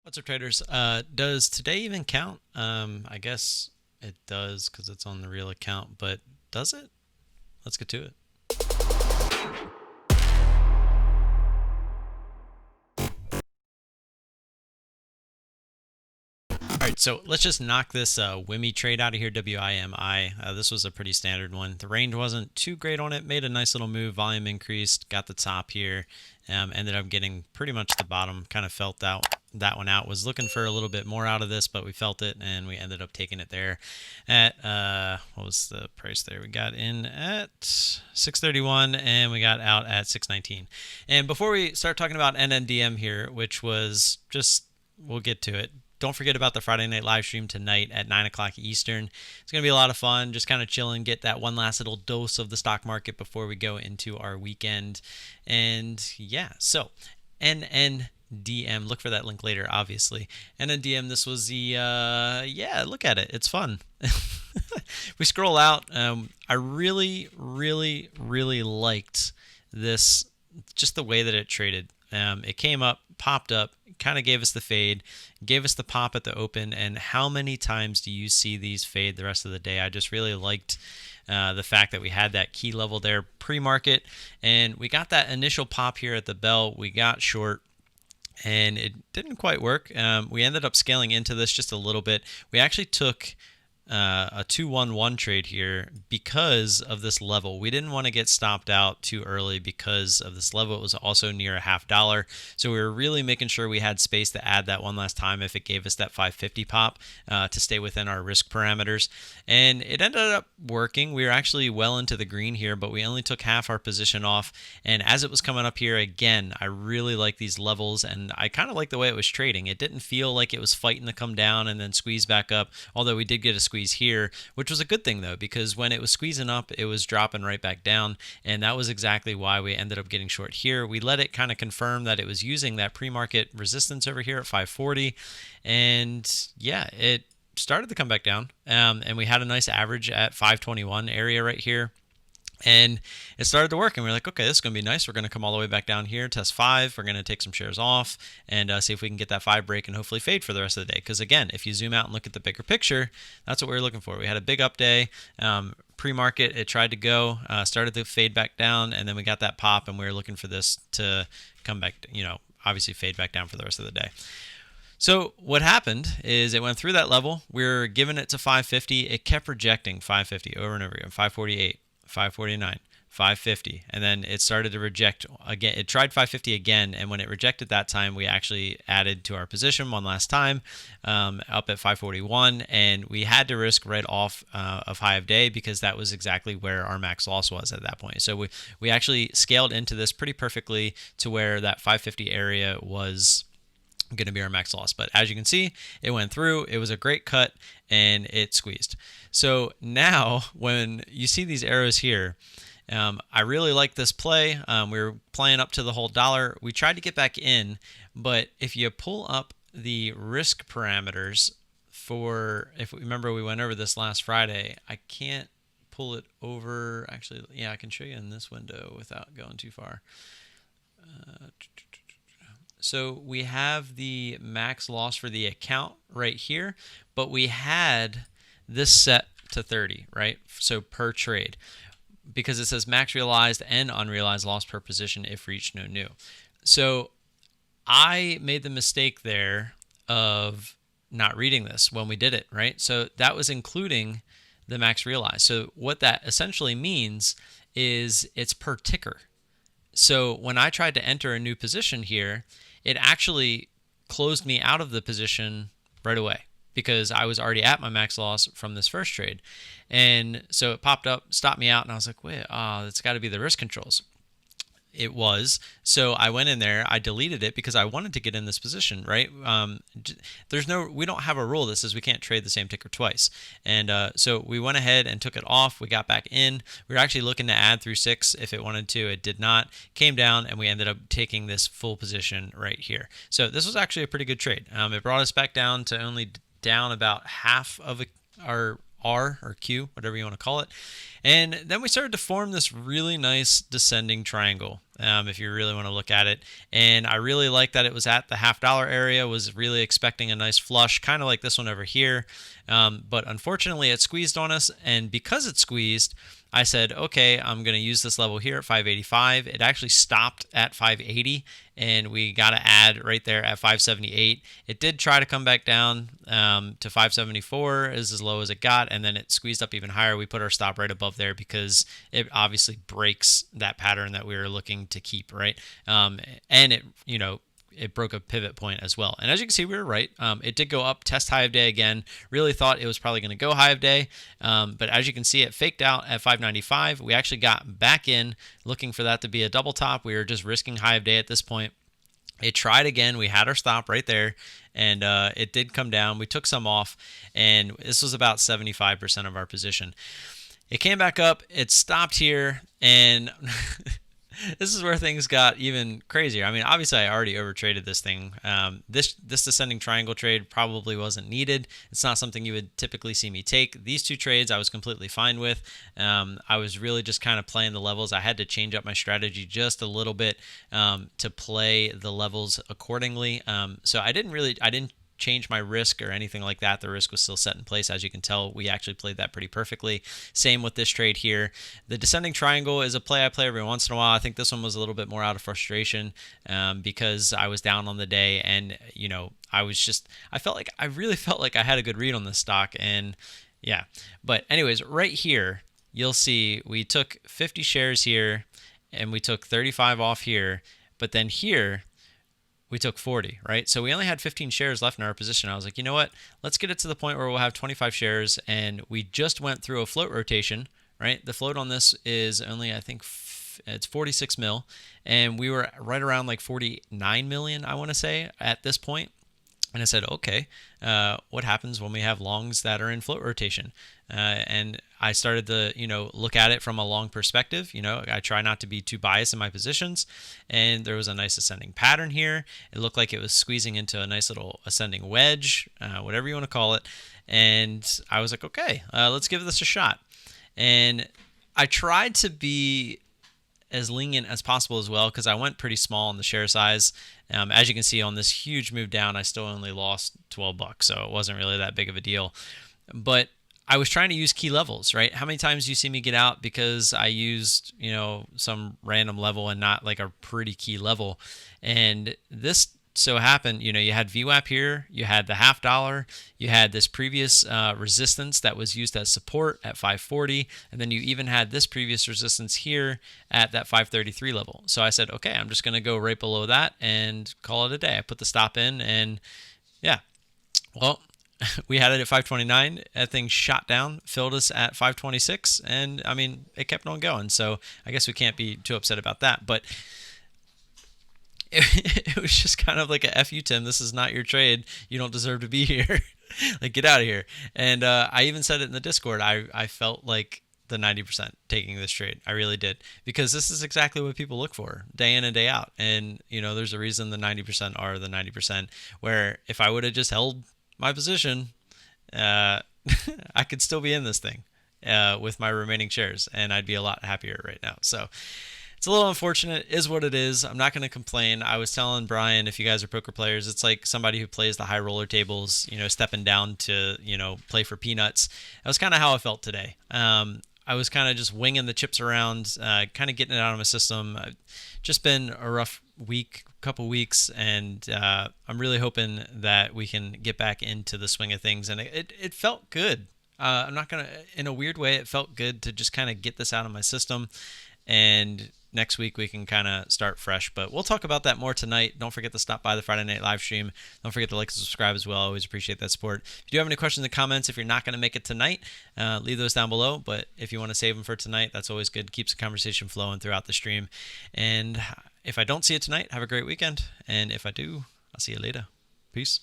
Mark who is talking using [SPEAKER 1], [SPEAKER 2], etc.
[SPEAKER 1] What's up, traders? Does today even count? I guess it does because it's on the real account, but does it? Let's get to it. All right, so let's just knock this WIMI trade out of here, WIMI. This was a pretty standard one. The range wasn't too great on it. Made a nice little move. Volume increased. Got the top here. Ended up getting pretty much the bottom. Kind of felt that one out. Was looking for a little bit more out of this, but we felt it, and we ended up taking it there at, what was the price there? We got in at 631, and we got out at 619. And before we start talking about NNDM here, which was just, we'll get to it. Don't forget about the Friday night live stream tonight at 9 o'clock Eastern. It's going to be a lot of fun, just kind of chilling, get that one last little dose of the stock market before we go into our weekend. And yeah, so NNDM, look for that link later, obviously. NNDM, this was the, yeah, look at it. It's fun. We scroll out. I really liked this, just the way that it traded. It came up, popped up, kind of gave us the fade, gave us the pop at the open, and how many times do you see these fade the rest of the day? I just really liked the fact that we had that key level there pre-market, and we got that initial pop here at the bell. We got short, and it didn't quite work. We ended up scaling into this just a little bit. We actually took a 2-1-1 trade here because of this level. We didn't want to get stopped out too early because of this level. It was also near a $0.50, so we were really making sure we had space to add that one last time if it gave us that 550 pop to stay within our risk parameters. And it ended up working. We were actually well into the green here, but we only took half our position off. And as it was coming up here again, I really like these levels, and I kind of like the way it was trading. It didn't feel like it was fighting to come down and then squeeze back up, although we did get a squeeze here, which was a good thing though, because when it was squeezing up, it was dropping right back down, and that was exactly why we ended up getting short here. We let it kind of confirm that it was using that pre-market resistance over here at 540, and yeah, it started to come back down, and we had a nice average at 521 area right here. And it started to work, and we were like, okay, this is going to be nice. We're going to come all the way back down here, test 5. We're going to take some shares off and see if we can get that 5 break and hopefully fade for the rest of the day. Because again, if you zoom out and look at the bigger picture, that's what we were looking for. We had a big up day. Pre-market, it tried to go, started to fade back down, and then we got that pop, and we were looking for this to come back, obviously fade back down for the rest of the day. So what happened is it went through that level. We were giving it to 550. It kept rejecting 550 over and over again, 548. 549, 550, and then it started to reject again. It tried 550 again, and when it rejected that time, we actually added to our position one last time, up at 541, and we had to risk right off of high of day because that was exactly where our max loss was at that point. So we actually scaled into this pretty perfectly to where that 550 area was going to be our max loss. But as you can see, it went through. It was a great cut, and it squeezed. So now when you see these arrows here, I really like this play. We were playing up to the whole dollar. We tried to get back in, but if you pull up the risk parameters for, if we remember, we went over this last Friday. I can't pull it over. Actually, yeah, I can show you in this window without going too far. So we have the max loss for the account right here, but we had this set to 30, right? So per trade, because it says max realized and unrealized loss per position if reached, no new. So I made the mistake there of not reading this when we did it, right? So that was including the max realized. So what that essentially means is it's per ticker. So when I tried to enter a new position here, it actually closed me out of the position right away because I was already at my max loss from this first trade. And so it popped up, stopped me out, and I was like, wait, it's got to be the risk controls. It was. So I went in there, I deleted it because I wanted to get in this position, right? We don't have a rule that says we can't trade the same ticker twice. And so we went ahead and took it off. We got back in. We were actually looking to add through 6 if it wanted to. It did not. Came down, and we ended up taking this full position right here. So this was actually a pretty good trade. It brought us back down to only down about half of our R or Q, whatever you want to call it. And then we started to form this really nice descending triangle, if you really want to look at it. And I really like that it was at the $half area, was really expecting a nice flush, kind of like this one over here. But unfortunately, it squeezed on us. And because it squeezed, I said, okay, I'm going to use this level here at 585. It actually stopped at 580, and we got to add right there at 578. It did try to come back down to 574 is as low as it got, and then it squeezed up even higher. We put our stop right above there because it obviously breaks that pattern that we were looking to keep, right? And it, it broke a pivot point as well. And as you can see, we were right. It did go up, test high of day again. Really thought it was probably going to go high of day. But as you can see, it faked out at 595. We actually got back in looking for that to be a double top. We were just risking high of day at this point. It tried again. We had our stop right there, and it did come down. We took some off, and this was about 75% of our position. It came back up. It stopped here, and this is where things got even crazier. I mean, obviously, I already overtraded this thing. This descending triangle trade probably wasn't needed. It's not something you would typically see me take. These two trades I was completely fine with. I was really just kind of playing the levels. I had to change up my strategy just a little bit to play the levels accordingly. So I didn't change my risk or anything like that. The risk was still set in place. As you can tell, we actually played that pretty perfectly. Same with this trade here. The descending triangle is a play I play every once in a while. I think this one was a little bit more out of frustration because I was down on the day, and I really felt like I had a good read on this stock, and yeah. But anyways, right here, you'll see we took 50 shares here, and we took 35 off here, but then here, we took 40, right? So we only had 15 shares left in our position. I was like, you know what? Let's get it to the point where we'll have 25 shares. And we just went through a float rotation, right? The float on this is only, I think, it's 46 mil. And we were right around like 49 million, I want to say, at this point. And I said, okay, what happens when we have longs that are in float rotation? And I started to, look at it from a long perspective. I try not to be too biased in my positions. And there was a nice ascending pattern here. It looked like it was squeezing into a nice little ascending wedge, whatever you want to call it. And I was like, okay, let's give this a shot. And I tried to be as lenient as possible as well, because I went pretty small on the share size. As you can see on this huge move down, I still only lost $12, so it wasn't really that big of a deal. But I was trying to use key levels, right? How many times do you see me get out because I used, some random level and not like a pretty key level? And this so happened, you had VWAP here, you had the $half, you had this previous resistance that was used as support at 540, and then you even had this previous resistance here at that 533 level. So I said, okay, I'm just going to go right below that and call it a day. I put the stop in, and yeah, well, we had it at 529. That thing shot down, filled us at 526, and I mean, it kept on going. So I guess we can't be too upset about that, but it was just kind of like a F you, Tim. This is not your trade. You don't deserve to be here. Like, get out of here. And I even said it in the Discord. I felt like the 90% taking this trade. I really did. Because this is exactly what people look for day in and day out. And, there's a reason the 90% are the 90%, where if I would have just held my position, I could still be in this thing with my remaining shares, and I'd be a lot happier right now. So it's a little unfortunate, is what it is. I'm not going to complain. I was telling Brian, if you guys are poker players, it's like somebody who plays the high roller tables, stepping down to, play for peanuts. That was kind of how I felt today. I was kind of just winging the chips around, kind of getting it out of my system. Just been a rough couple weeks, and I'm really hoping that we can get back into the swing of things. And it felt good. I'm not going to, in a weird way, it felt good to just kind of get this out of my system. And next week we can kind of start fresh, but we'll talk about that more tonight. Don't forget to stop by the Friday night live stream. Don't forget to like and subscribe as well. I always appreciate that support. If you do have any questions in the comments, if you're not going to make it tonight, leave those down below. But if you want to save them for tonight, that's always good. Keeps the conversation flowing throughout the stream. And if I don't see you tonight, have a great weekend. And if I do, I'll see you later. Peace.